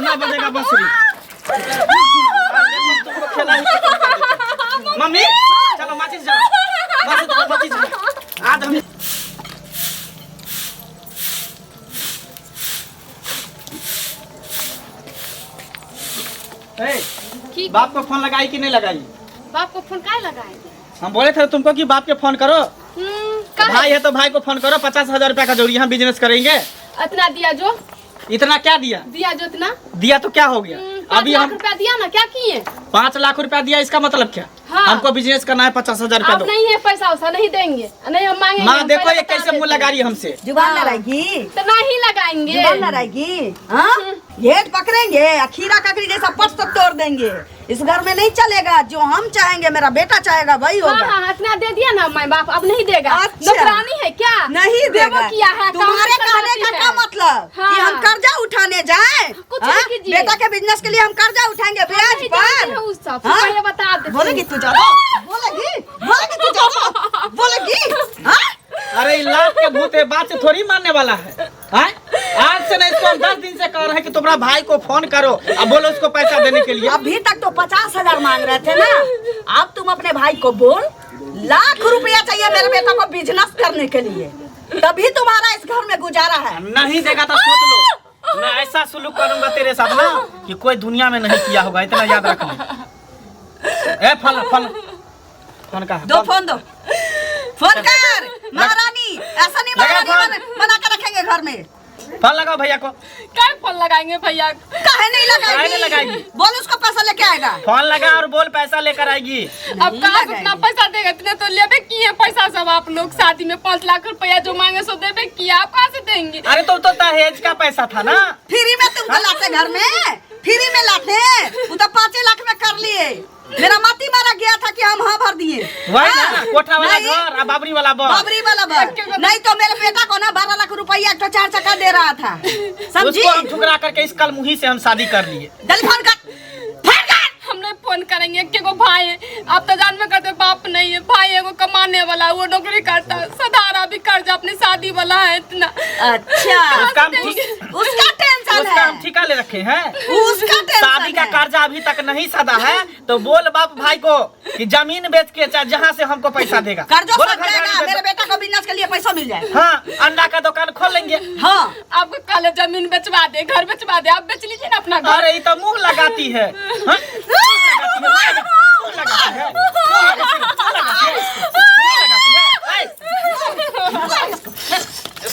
ना बजेगा बांसुरी। तुमको खेला ही मम्मी चलो माचिस जाओ माचिस आज हम बाप को फोन लगाई कि नहीं लगाई? बाप को फोन काहे लगाए? हम बोले थे तुमको कि बाप के फोन करो। भाई है तो भाई को फोन करो। 50,000 रुपया का जरूरी हम बिजनेस करेंगे। इतना दिया जो इतना क्या दिया? दिया जो इतना दिया तो क्या हो गया? अभी 5 लाख हम रुपया दिया ना, क्या किए? 5 लाख रुपया दिया, इसका मतलब क्या? हाँ। हमको बिजनेस करना है, 50,000 रुपया अब दो। नहीं है पैसा वैसा नहीं देंगे, नहीं हम मांगेंगे। माँ हम देखो पहले ये बता कैसे मुँह देते लगा हैं। रही है हमसे। जुबान लड़ाएगी तो नहीं लगाएंगे। जुबान लड़ाएगी। हाँ ये पकड़ेंगे, खीरा ककड़ी जैसा पट तक तोड़ देंगे। इस घर में नहीं चलेगा। जो हम चाहेंगे, मेरा बेटा चाहेगा, वही होगा। हाँ, इतना दे दिया ना माँ बाप, अब नहीं देगा। अच्छा। नौकरानी है क्या? नहीं देवो देगा। किया है, तुम्हारे काम कहने का करती क्या है। मतलब हाँ। कि हम कर्जा उठाने जाएं? कुछ हाँ? नहीं कीजिए। बेटा के बिजनेस के लिए हम कर्जा उठाएंगे ब्याज नहीं जानते हैं पर। उस सब, हाँ? पहले बता देते। बोलेगी तू ज्यादा? बोलेगी तू ज्यादा? बोलेगी? हाँ? अरे लाख के भूत है, बात से थोड़ी मानने वाला है। हाँ? आज से नहीं, इसको हम 10 दिन से कह रहे हैं कि तुम्हारा भाई को फोन करो। अब बोलो उसको पैसा देने के लिए। अभी तक तो 50,000 मांग रहे थे ना। अब तुम अपने भाई को बोल, लाख रुपया चाहिए मेरे बेटा को बिजनेस करने के लिए, तभी तुम्हारा इस घर में गुजारा है। नहीं देगा तो सोच लो, मैं ऐसा सुलूक करूंगा तेरे साथ ना कि कोई दुनिया में नहीं किया होगा। इतना याद रखना। ए फल फल फोन का दो फोन दो, फोन कर महारानी। ऐसा नहीं महारानी बना के रखेंगे घर में। फोन लगाओ भैया को। क्या फोन लगाएंगे भैया? काहे नहीं काहे लगाएगी? बोल उसको पैसा लेके आएगा। फोन लगा और बोल पैसा लेकर आएगी। अब कहाँ से इतना पैसा देगा? इतने तो लेबे किए पैसा सब आप लोग। शादी में 5 लाख रुपया जो मांगे सो देबे किया, आप कहाँ से देंगे? अरे तो दहेज का पैसा था ना। फ्री में तुमको लाते घर में, फ्री में लाते। वो तो 5 लाख में कर लिए। मेरा माटी मारा गया था कि हम हाँ भर दिए। वही ना, कोठा वाला घर, बाबरी वाला बस। बाबरी वाला बस। नहीं तो मेरे बेटा को ना 12 लाख रुपया तो 4 चक्का दे रहा था। समझी? उसको हम ठुकरा करके इस कल मुही से हम शादी कर लिए। जल्दी फोन कर, फोन कर। हम नहीं फोन करेंगे। के को भाई है, आप तो जान में करते बाप नहीं है। भाई है वो कमाने वाला, वो नौकरी करता है। सधारा भी कर्जा अपनी शादी वाला है इतना। अच्छा उसका टेंशन उसका हम है। ठिका ले रखे हैं। उसका टेंशन शादी का है। कर्जा अभी तक नहीं सदा है। तो बोल बाप भाई को कि जमीन बेच के चाहे जहाँ से हमको पैसा देगा। कर्जा बोलो सब जाएगा, मेरे बेटा को बिजनेस के लिए पैसा मिल जाए। हाँ, अंडा का दुकान खोल लेंगे। हाँ आपको कल जमीन बेचवा दे, घर बेचवा दे, आप बेच लीजिए ना अपना घर। अरे ये तो मुंह लगाती है। हाँ?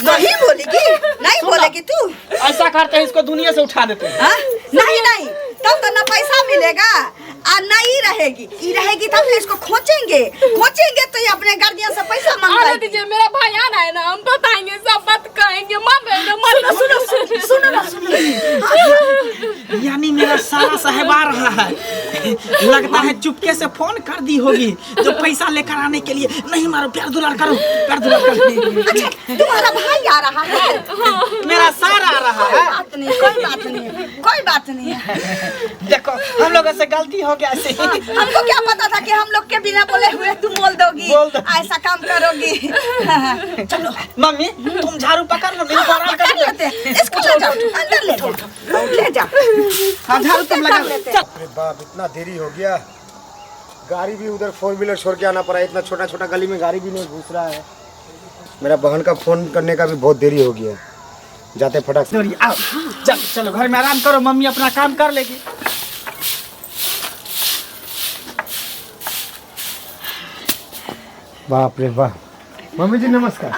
नहीं बोलेगी, नहीं बोलेगी तू। ऐसा करते हैं, इसको दुनिया से उठा देते हैं। हाँ? नहीं तब तो ना पैसा मिलेगा और नहीं रहेगी। ये रहेगी तब तो इसको खोचेंगे तो ये अपने गार्जियन से पैसा आने मांगेगी। दीजिए, मेरा भाई आना है ना, हम बताएंगे सब बात कहेंगे। सुनो। यानी मेरा सारा साहेब आ रहा है। लगता है चुपके से फोन कर दी होगी जो पैसा लेकर आने के लिए। नहीं मारो, प्यार दुलार करो, प्यार दुलार करो। अच्छा तुम्हारा भाई आ रहा है? मेरा सारा आ रहा है। कोई बात नहीं है। देखो हम लोगों से गलती हो गया ऐसे ही। हमको क्या पता था कि हम लोग के बिना बोले हुए तुम बोल दोगी, ऐसा काम करोगी। चलो मम्मी तुम झाड़ू पकड़ लो, मेरे को आराम कर लेते हैं। इसको ले जाओ, अंदर ले जाओ। हाँ झाड़ू तुम लगा लो। अरे बाप, इतना देरी हो गया। गाड़ी भी उधर 4 व्हीलर छोड़ के आना पड़ा। इतना छोटा छोटा गली में गाड़ी भी नहीं घुस रहा है। मेरा बहन का फोन करने का भी बहुत देरी हो गया। जाते फटाक से। आओ चलो घर में आराम करो, मम्मी अपना काम कर लेगी। बाप रे बाप। मम्मी जी नमस्कार।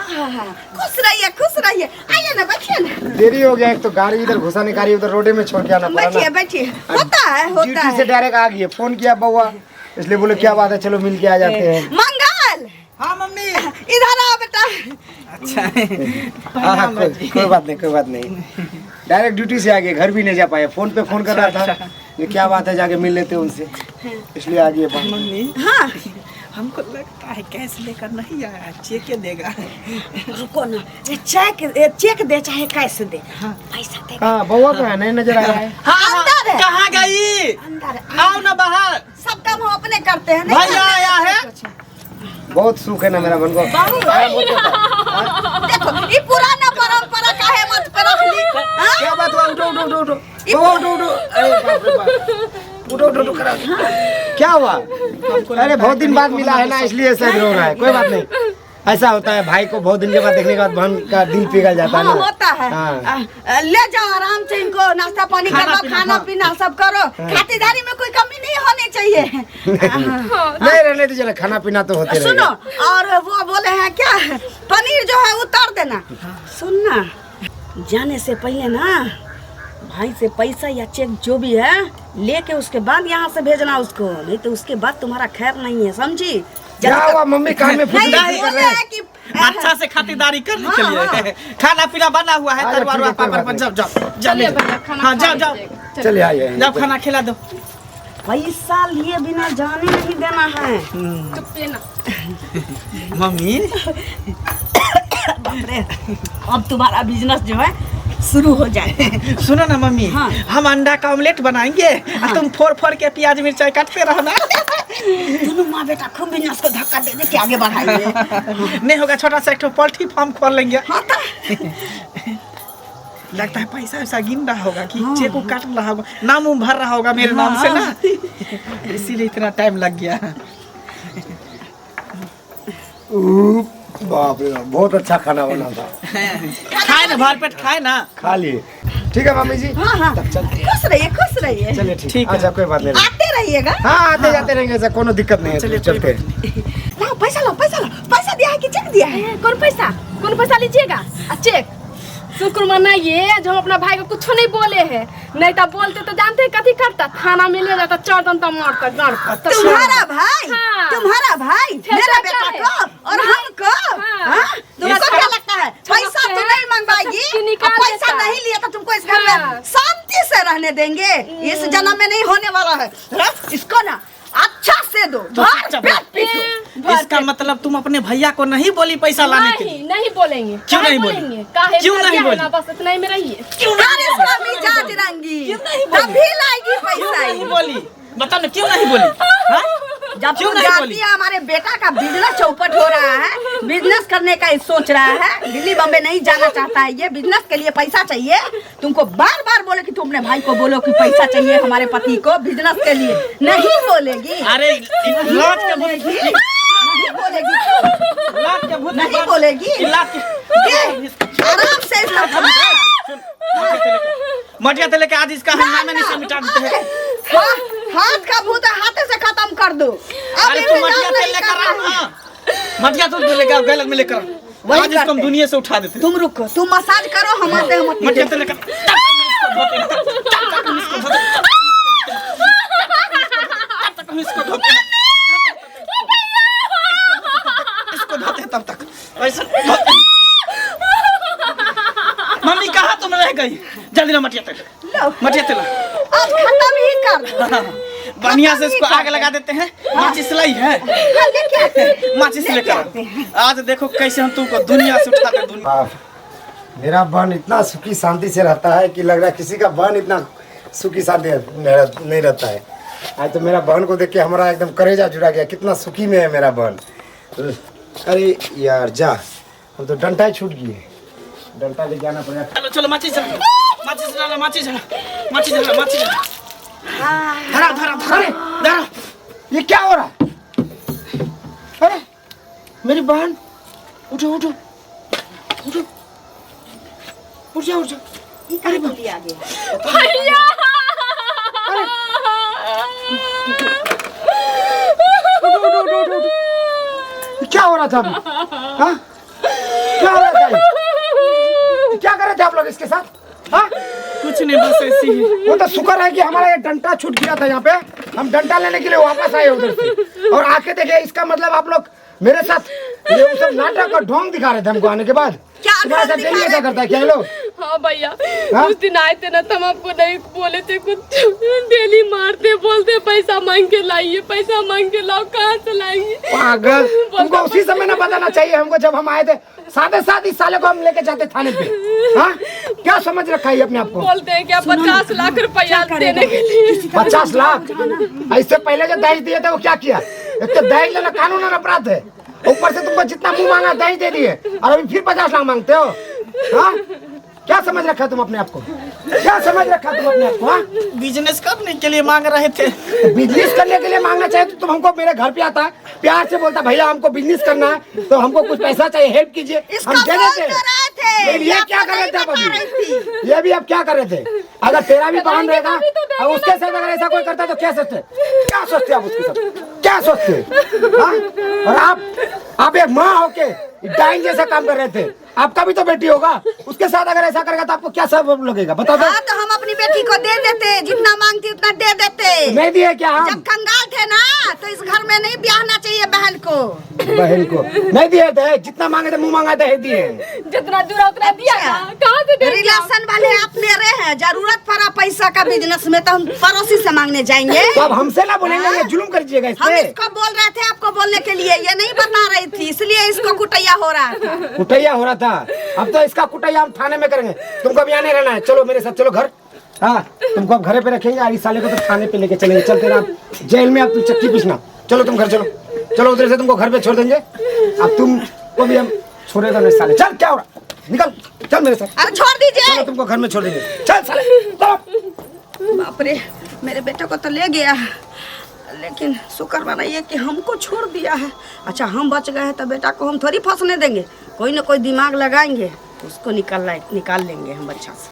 खुश रहिए। आइए ना, बैठिए ना। देरी हो गया। एक तो गाड़ी इधर घुसाने, गाड़ी उधर रोडे में छोड़ के आना पड़ा ना। बैठिए। होता है। ड्यूटी से डायरेक्ट आ गई। फोन किया बउआ, इसलिए बोले क्या बात है, चलो मिल के आ जाते हैं। मंगल। हाँ मम्मी। इधर आओ बेटा। अच्छा हाँ कोई बात नहीं। डायरेक्ट ड्यूटी से आ गए, घर भी नहीं जा पाए। फोन पे फोन कर रहा था, ये क्या बात है, जाके मिल लेते उनसे, इसलिए आ गए। मम्मी हाँ हमको लगता है कैश लेकर नहीं आया, चेक देगा। रुको ना, चेक दे चाहे कैसे दे, पैसा दे। हाँ बउआ तो है, नहीं नजर आ रहा है। हाँ अंदर है। कहाँ गई? अंदर आओ ना बाहर। सब काम हम अपने करते हैं। भैया आया है। बहुत सुख है ना मेरा मन को। देखो ये पुराना परंपरा काहे मत पे रख ली। हाँ? क्या बात हुआ? उठो उठो उठो उठो उठो उठो, अरे बाप रे बाप, उठो उठो उठो करा। क्या हुआ? अरे बहुत दिन बाद मिला है ना, इसलिए ऐसा रो रहा है। कोई बात नहीं, ऐसा होता है, भाई को बहुत दिन के बाद देखने के बाद बहन का दिल पिघल जाता है हाँ, ना। होता है। हाँ। ले जाओ आराम से, इनको नाश्ता पानी करो, खाना पीना सब करो। खातिरदारी में कोई कमी नहीं होनी चाहिए। नहीं रहने दीजिए, खाना पीना तो होते सुनो, रहेगा। और वो बोले हैं क्या, पनीर जो है उतार देना। सुनना, जाने से पहले ना भाई से पैसा या चेक जो भी है लेके उसके बाद यहाँ से भेजना उसको, नहीं तो उसके बाद तुम्हारा खैर नहीं है, समझी? क्या हुआ मम्मी, काम में फुट नहीं, कर बोले रहे हैं? हैं कि अच्छा से खातिरदारी करने के हाँ, लिए खाना पीना बना हुआ है, अच्छा, तलवार ठीक है, पापड़ कोई पर बात जाओ जाओ चलिए जाओ। भैया खाना हाँ, खा जाओ, जाओ। लीजिएगा। चलिए आइए जाओ खाना खिला दो। पैसा लिए बिना जाने नहीं देना है। चुप ना। मम्मी बाप रे, अब तुम्हारा बिजनेस जो है शुरू हो जाए। सुनो ना मम्मी, हाँ। हम अंडा का ऑमलेट बनाएंगे और तुम फोड़ फोड़ के प्याज मिर्चाई काटते रहना। दोनों माँ बेटा खूब बिजनेस को धक्का दे दे के आगे बढ़ाएंगे। नहीं होगा, छोटा सा एक ठो पोल्ट्री फार्म खोल लेंगे। हाँ तो लगता है पैसा वैसा गिन रहा होगा कि चेक को काट रहा होगा, नाम उम भर रहा होगा मेरे नाम से ना, इसीलिए इतना टाइम लग गया। बाप रे बाप, बहुत अच्छा खाना बना था। खाए ना, भर पेट खाए ना। खा लिए। ठीक है मम्मी जी, हाँ हाँ, तब चलते हैं। खुश रहिए खुश रहिए। चलिए ठीक ठीक है। अच्छा, कोई बात नहीं। आते रहिएगा। हाँ आते जाते रहेंगे, ऐसा कोनो दिक्कत नहीं है। चलिए, चलते हैं। लाओ पैसा, लाओ पैसा, लाओ पैसा दिया है कि चेक दिया है? कौन पैसा लीजिएगा? चेक शुक्र मनाइए जो हम अपना भाई को कुछ नहीं बोले हैं, नहीं तो बोलते तो जानते हैं कथी करता, थाना में ले जाता, चढ़ दंता मारता गाड़ पर। तुम्हारा भाई, हाँ। तुम्हारा भाई फिर मेरा क्या बेटा है? को और हमको, हाँ। हाँ? तुमको क्या लगता है पैसा तो नहीं मंगवाएगी? सबके निकाल और पैसा देता है। नहीं लिया तो तुमको इस घर में हाँ। शांति से रहने देंगे? इस जन्म में नहीं होने वाला है। इसको ना अच्छा से दो, भर चुप पेट पीटो। इसका मतलब तुम अपने भैया को नहीं बोली पैसा लाने के लिए? नहीं बोलेंगे। क्यों काहे नहीं बोली? बोलेंगे? काहे क्यों नहीं भैया है बोली? ना, बस इतना ही में रहिए। अरे इसका मिजाज रंगी, तभी लाएगी पैसा नहीं ही। बोली, बताओ ना क्यों नहीं बोली? हाँ? जब क्यों तुम नहीं जानती बोली? है हमारे बेटा का बिजनेस चौपट हो रहा है, बिजनेस करने का सोच रहा है, दिल्ली बम्बे नहीं जाना चाहता है, ये बिजनेस के लिए पैसा चाहिए। तुमको बार बार बोले कि तुम अपने भाई को बोलो कि पैसा चाहिए हमारे पति को बिजनेस के लिए, नहीं बोलेगी। अरे लात के भूत, नहीं बोलेगी, लात के भूत, नहीं बोलेगी। लात के आराम से इसका मटिया तो लेके आज इसका हम नाम नहीं से मिटा देते हैं। हाथ का भूत हाथे से खत्म कर दो। अरे तू मटिया तेल लेकर आ ना, मटिया तो लेकर गलत में लेकर वही आज इसको हम करते। दुनिया से उठा देते। तुम रुको, तुम मसाज करो, हम आते हैं मटिया तेल लेकर इसको धोते तब तक ऐसा धोते। मम्मी कहाँ तुम रह गई? जल्दी ना मटिया तेल, मटिया तेल अब खत्म ही कर दो। बढ़िया से इसको आग लगा देते हैं। माचिस लाई है, लेके आते हैं। माचिस लेकर आज देखो कैसे हम तुमको दुनिया से उठाते हैं। दुनिया बाप, मेरा बहन इतना सुखी शांति से रहता है कि लग रहा है किसी का बहन इतना सुखी शांति नहीं रहता है। आज तो मेरा बहन को देख के हमारा एकदम करेजा जुड़ा गया, कितना सुखी में है मेरा बहन। अरे यार जा, हम तो डंडा ही छूट गई, डंडा लेके आना पड़ेगा। चलो चलो माचिस जला, माचिस जला, माचिस जला, माचिस जला, माचिस जला। धरा धरा धरा धरा। ये क्या हो रहा है? अरे मेरी बहन, उठो उठो उठो, उठ जाओ उठ जाओ। अरे बोली आगे। भैया उठो उठो उठो उठो। क्या हो रहा था अभी? हाँ? क्या हो रहा था ये? क्या कर रहे थे आप लोग इसके साथ? हाँ? कुछ नहीं, बस ऐसी ही। वो तो शुक्र है कि हमारा ये डंडा छूट गया था यहाँ पे, हम डंडा लेने के लिए वापस आए उधर से, और आके देखे इसका मतलब आप लोग मेरे साथ ये वो सब नाटक का ढोंग दिखा रहे थे हमको आने के बाद। क्या तुम्हारे साथ दिखा डेली रहे? ऐसा करता है क्या ये लोग? हाँ भैया, हाँ? उस दिन आए थे ना तो हम आपको नहीं बोले थे कुछ, डेली मारते बोलते पैसा मांग के लाइए, पैसा मांग के लाओ, कहाँ से लाएंगे? पागल, तुमको उसी समय ना बताना चाहिए हमको जब हम आए थे, साथ साथ इस साले को हम लेके जाते थाने पे। हाँ? क्या समझ रखा है अपने आप को? बोलते हैं क्या 50 लाख रुपया देने के लिए। 50 लाख? इससे पहले जो दहेज दिए थे वो क्या किया? एक तो दहेज लेना कानून अपराध है, ऊपर से तुमको जितना मुंह मांगा दहेज दे दिए, और अभी फिर 50 लाख मांगते हो। हाँ? क्या समझ रखा तुम अपने आप को? क्या समझ रखा तुम अपने आप को? हाँ? बिजनेस करने के लिए मांग रहे थे। बिजनेस करने के लिए मांगना चाहिए तो तुम हमको मेरे घर पे आता, प्यार से बोलता भैया हमको बिजनेस करना है तो हमको कुछ पैसा चाहिए, हेल्प कीजिए, हम दे देते। लेकिन ये क्या कर रहे थे अब अभी? ये भी अब क्या कर रहे थे? अगर तेरा भी बहन रहेगा और उसके साथ अगर ऐसा कोई करता तो क्या सोचते? क्या सोचते आप उसके साथ? क्या सोचते? हाँ? और आप एक माँ होके डाइन जैसा काम कर रहे थे। आपका भी तो बेटी होगा, उसके साथ अगर ऐसा करेगा तो आपको क्या सब लगेगा बताओ? हाँ, तो हम अपनी बेटी को दे देते, जितना मांगती उतना दे देते। नहीं दिए क्या हम? जब कंगाल थे ना तो इस घर में नहीं ब्याहना चाहिए बहन को। बहन को नहीं दिए थे, जितना मांगे थे मुंह मांगा थे दिए। जितना जुड़ा उतना दिया ना, कहाँ से दे दिया? रिलेशन वाले आप मेरे हैं, जरूरत पड़ा पैसा का बिजनेस में तो हम पड़ोसी से मांगने जाएंगे। तो अब हमसे ना बोलेंगे, ये जुल्म कर दीजिएगा इस हम पे। इसको बोल रहे थे आपको बोलने के लिए, ये नहीं बता रही थी, इसलिए इसको कुटैया हो रहा था। कुटैया हो रहा था। अब तो इसका कुटैया हम थाने में करेंगे। तुमको अभी आने रहना है, चलो मेरे साथ चलो घर। हाँ, तुमको अब घरे पे रखेंगे और इस साले को तो थाने पे लेके चलेंगे। चल तेरा जेल में अब तुम चक्की पीसना। चलो तुम घर चलो, चलो उधर से तुमको घर पे छोड़ देंगे। अब तुम को भी हम छोड़ेगा नहीं साले। चल क्या हो रहा, निकल चल मेरे साथ। अरे छोड़ दीजिए। चलो तुमको घर में छोड़ देंगे, चल साले। बाप रे, मेरे बेटे को तो ले गया, लेकिन शुक्र मनाइए कि हमको छोड़ दिया है। अच्छा हम बच गए हैं तो बेटा को हम थोड़ी फंसने देंगे, कोई ना कोई दिमाग लगाएंगे, उसको निकाल लेंगे हम अच्छा से।